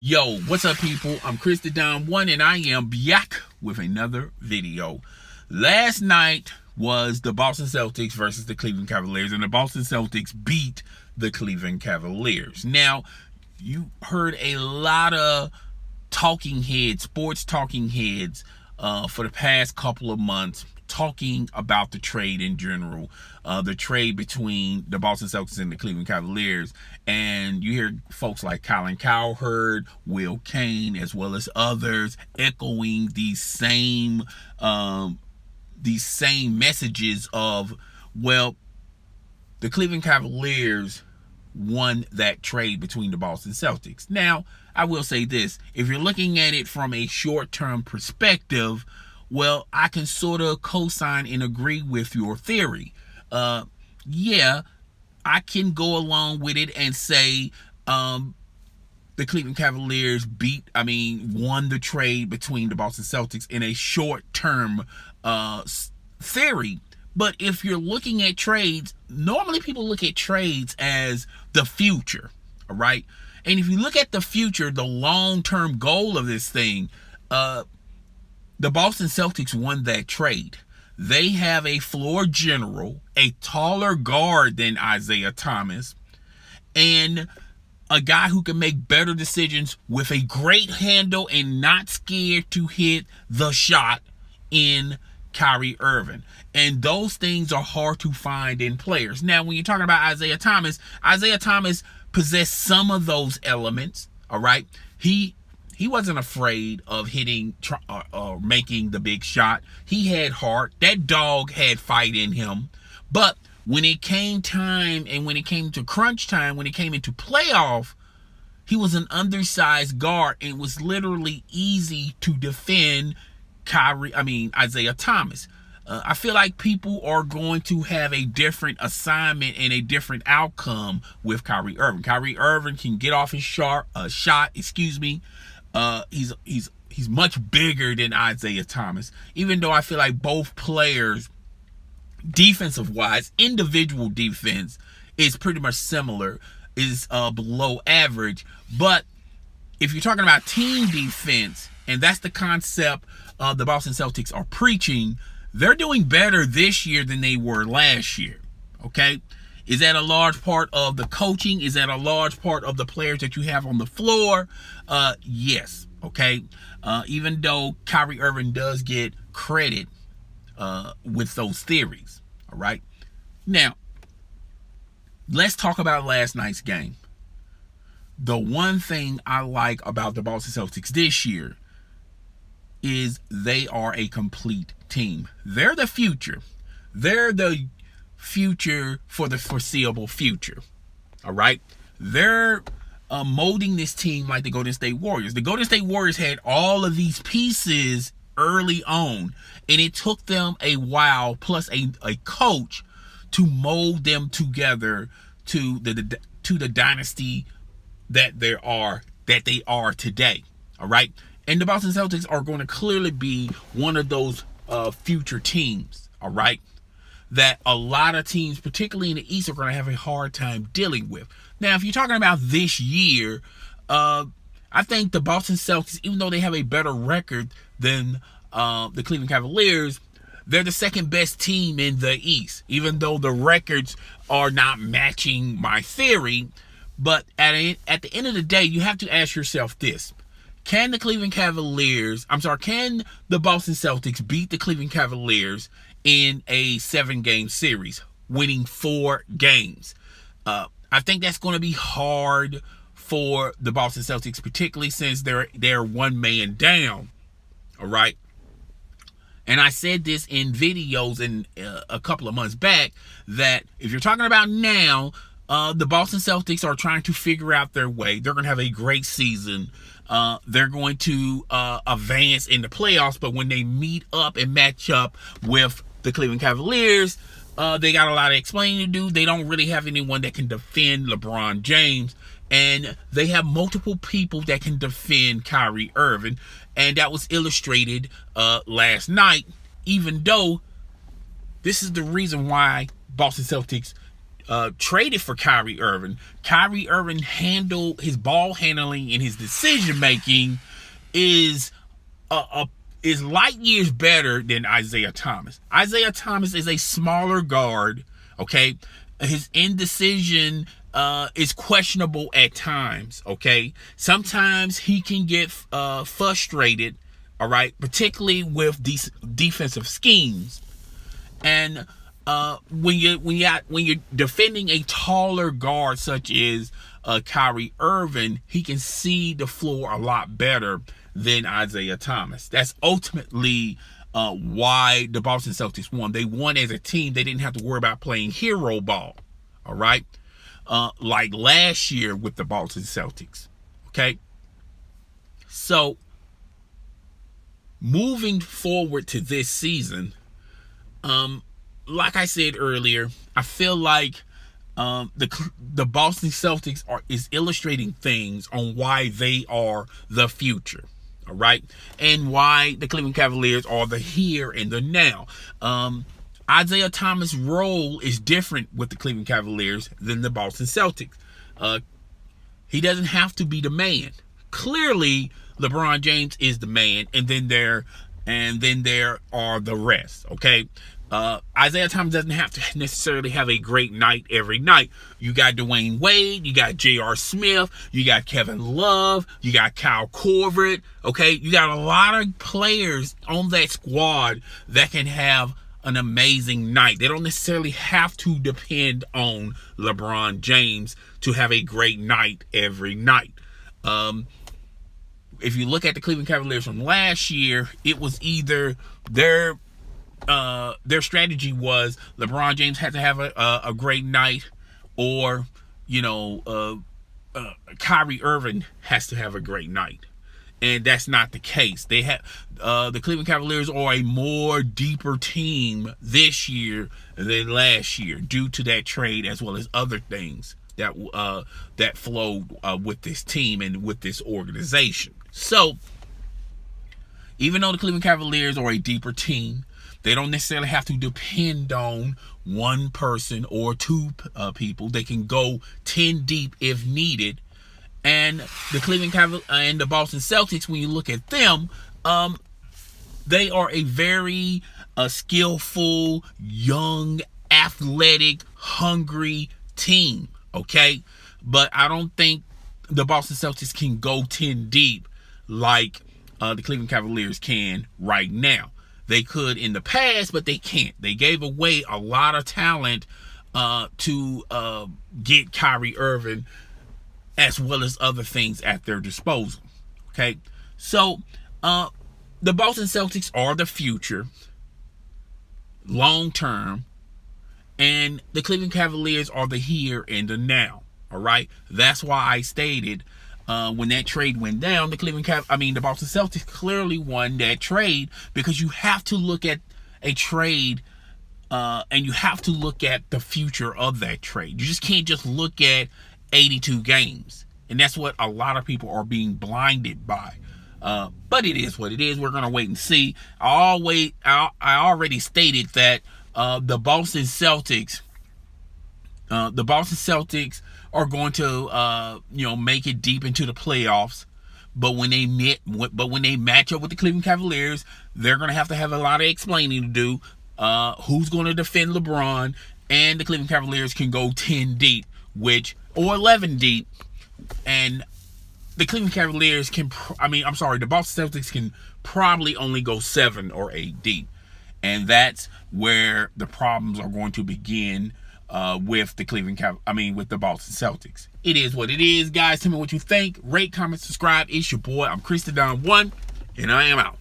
Yo, what's up, people? I'm Chris the Don One, and I am back with another video. Last night was the Boston Celtics versus the Cleveland Cavaliers, and the Boston Celtics beat the Cleveland Cavaliers. Now, you heard a lot of talking heads, sports talking heads, for the past couple of months talking about the trade in general, the trade between the Boston Celtics and the Cleveland Cavaliers. And you hear folks like Colin Cowherd, Will Kane, as well as others echoing these same messages of, well, the Cleveland Cavaliers won that trade between the Boston Celtics. Now, I will say this: if you're looking at it from a short-term perspective, well, I can sort of co-sign and agree with your theory. Yeah, I can go along with it and say the Cleveland Cavaliers won the trade between the Boston Celtics in a short-term theory. But if you're looking at trades, normally people look at trades as the future, all right? And if you look at the future, the long-term goal of this thing, the Boston Celtics won that trade. They have a floor general, a taller guard than Isaiah Thomas, and a guy who can make better decisions with a great handle and not scared to hit the shot in Kyrie Irving. And those things are hard to find in players. Now, when you're talking about Isaiah Thomas possessed some of those elements, all right? He wasn't afraid of hitting or making the big shot. He had heart. That dog had fight in him. But when it came time, and when it came to crunch time, when it came into playoff, he was an undersized guard, and it was literally easy to defend Isaiah Thomas. I feel like people are going to have a different assignment and a different outcome with Kyrie Irving. Kyrie Irving can get off his shot. He's much bigger than Isaiah Thomas, even though I feel like both players, defensive-wise, individual defense is pretty much similar, is below average. But if you're talking about team defense, and that's the concept the Boston Celtics are preaching, they're doing better this year than they were last year, okay? Is that a large part of the coaching? Is that a large part of the players that you have on the floor? Yes, okay? Even though Kyrie Irving does get credit with those theories, all right? Now, let's talk about last night's game. The one thing I like about the Boston Celtics this year is they are a complete team. They're the future. They're the future for the foreseeable future. All right? They're molding this team like the Golden State Warriors. The Golden State Warriors had all of these pieces early on, and it took them a while, plus a coach, to mold them together to the dynasty that they are today. All right? And the Boston Celtics are going to clearly be one of those future teams, all right, that a lot of teams, particularly in the East, are going to have a hard time dealing with. Now, if you're talking about this year, I think the Boston Celtics, even though they have a better record than the Cleveland Cavaliers, they're the second best team in the East, even though the records are not matching my theory. But at the end of the day, you have to ask yourself this: can the Boston Celtics beat the Cleveland Cavaliers in a 7-game series, winning 4 games? I think that's going to be hard for the Boston Celtics, particularly since they're one man down. All right. And I said this in videos in a couple of months back, that if you're talking about now, the Boston Celtics are trying to figure out their way. They're going to have a great season. They're going to advance in the playoffs, but when they meet up and match up with the Cleveland Cavaliers, they got a lot of explaining to do. They don't really have anyone that can defend LeBron James, and they have multiple people that can defend Kyrie Irving, and that was illustrated last night, even though this is the reason why Boston Celtics traded for Kyrie Irving. Kyrie Irving handled his ball handling and his decision making is light years better than Isaiah Thomas. Isaiah Thomas is a smaller guard. Okay, his indecision is questionable at times. Okay, sometimes he can get frustrated. All right, particularly with these defensive schemes, and when you're defending a taller guard such as Kyrie Irving, he can see the floor a lot better than Isaiah Thomas. That's ultimately why the Boston Celtics won. They won as a team. They didn't have to worry about playing hero ball. All right, like last year with the Boston Celtics. Okay, so moving forward to this season, like I said earlier, I feel like the Boston Celtics is illustrating things on why they are the future, all right, and why the Cleveland Cavaliers are the here and the now. Isaiah Thomas' role is different with the Cleveland Cavaliers than the Boston Celtics. He doesn't have to be the man. Clearly, LeBron James is the man, and then there are the rest. Okay. Isaiah Thomas doesn't have to necessarily have a great night every night. You got Dwayne Wade, you got J.R. Smith, you got Kevin Love, you got Kyle Korver. Okay, you got a lot of players on that squad that can have an amazing night. They don't necessarily have to depend on LeBron James to have a great night every night. If you look at the Cleveland Cavaliers from last year, it was either their strategy was LeBron James had to have a great night, or Kyrie Irving has to have a great night, and that's not the case. They have the Cleveland Cavaliers are a more deeper team this year than last year due to that trade, as well as other things that flowed with this team and with this organization. So, even though the Cleveland Cavaliers are a deeper team, they don't necessarily have to depend on one person or two people. They can go 10 deep if needed. And the Cleveland Cavaliers and the Boston Celtics, when you look at them, they are a very skillful, young, athletic, hungry team. Okay, but I don't think the Boston Celtics can go 10 deep like the Cleveland Cavaliers can right now. They could in the past, but they can't. They gave away a lot of talent to get Kyrie Irving, as well as other things at their disposal. Okay, so the Boston Celtics are the future, long term, and the Cleveland Cavaliers are the here and the now. All right, that's why I stated when that trade went down, the Boston Celtics clearly won that trade, because you have to look at a trade and you have to look at the future of that trade. You just can't just look at 82 games, and that's what a lot of people are being blinded by. But it is what it is. We're gonna wait and see. I already stated that the Boston Celtics are going to make it deep into the playoffs, but when they match up with the Cleveland Cavaliers, they're going to have a lot of explaining to do. Who's going to defend LeBron? And the Cleveland Cavaliers can go 10 deep, or 11 deep, and the Cleveland Cavaliers the Boston Celtics can probably only go 7 or 8 deep, and that's where the problems are going to begin. With the Boston Celtics. It is what it is, guys. Tell me what you think. Rate, comment, subscribe. It's your boy. I'm Tristan Thompson, and I am out.